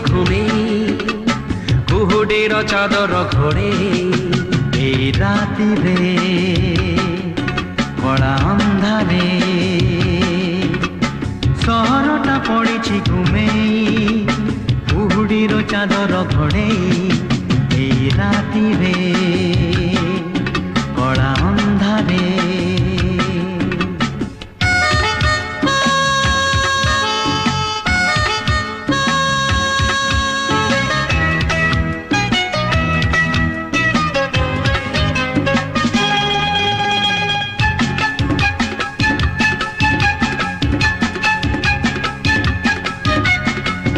ঘুমে কুহুডের চাদর ঘোড়ে এই রাতিরে কড়া ଅନ୍ଧାରେ ସହରଟା ପଡ଼ିଛି ଘୁମେଇ କୁହୁଡ଼ିର ଚାଦର ଘୋଡ଼େଇ এই ରାତିରେ କଳା ଅନ୍ଧାରେ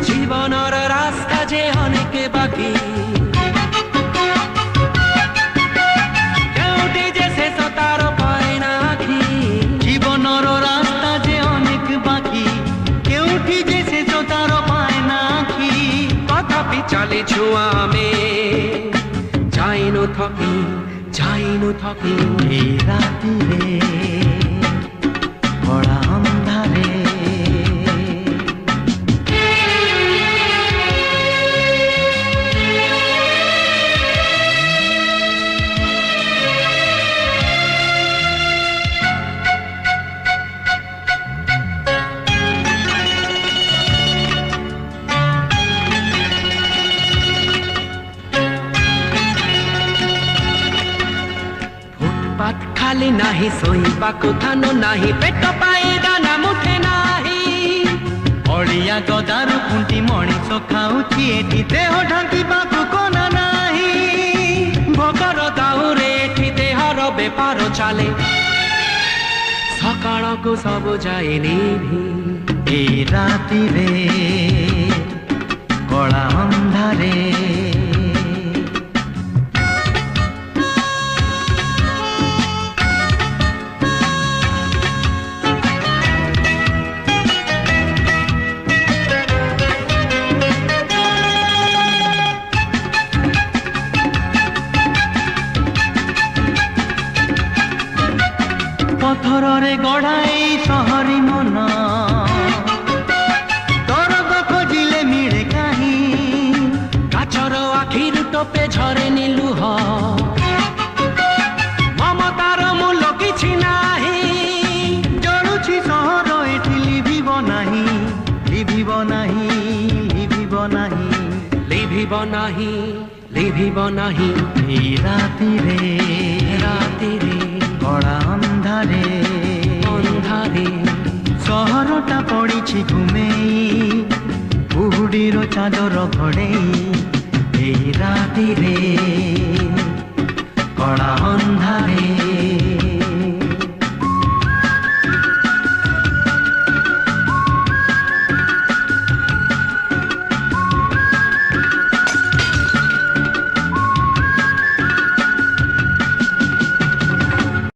জীবনের রাস্তা যে অনেক বাকি কেউটি যে শেষ তার পায় না আখি জীবনের রাস্তা যে অনেক বাকি কেউটি যে শেষ তার পায় না আখি তথাপি চালিছু আমি যাইনু থকি এই রাতিরে কড়া ଅନ୍ଧାରେ ফুটপাত খালি নাহি ଶୋଇବାକୁ ଥାନ ନାହିଁ ପେଟ ପାଇଁ ଦାନା ମୁଠେ ନାହିଁ ଅଳିଆ ଗଦାରୁ ଖୁଣ୍ଟି ମଣିଷ ଖାଉଛି ଏଠି ଦେହ ଢାଙ୍କିବାକୁ କୋନା ନାହିଁ ଭୋକର ଦାଉରେ ଏଠି ଦେହର ବେପାର ଚାଲେ ସକାଳକୁ ସବୁ ଯାଏ ନିଭି এই ରାତିରେ କଳା ଅନ୍ଧାରେ ପଥରରେ ଗଢ଼ା ଏଇ ସହରୀ ମନ ଦରଦ ଖୋଜିଲେ ମିଳେ କାହିଁ କାଚର ଆଖିରୁ ଟୋପେ ଝରେନି ଲୁହ ମମତାର ମୂଲ କିଛି ନାହିଁ ଜଳୁଛି ସହର ଏଠି ଲିଭିବ ନାହିଁ ଲିଭିବ ନାହିଁ ଲିଭିବ ନାହିଁ ଲିଭିବ ନାହିଁ এই ରାତିରେ କଳା ଅନ୍ଧାରେ ସହରଟା ପଡ଼ିଛି ଘୁମେଇ କୁହୁଡ଼ିର ଚାଦର ଘୋଡ଼େଇ এই ରାତିରେ କଳା ଅନ୍ଧାରେ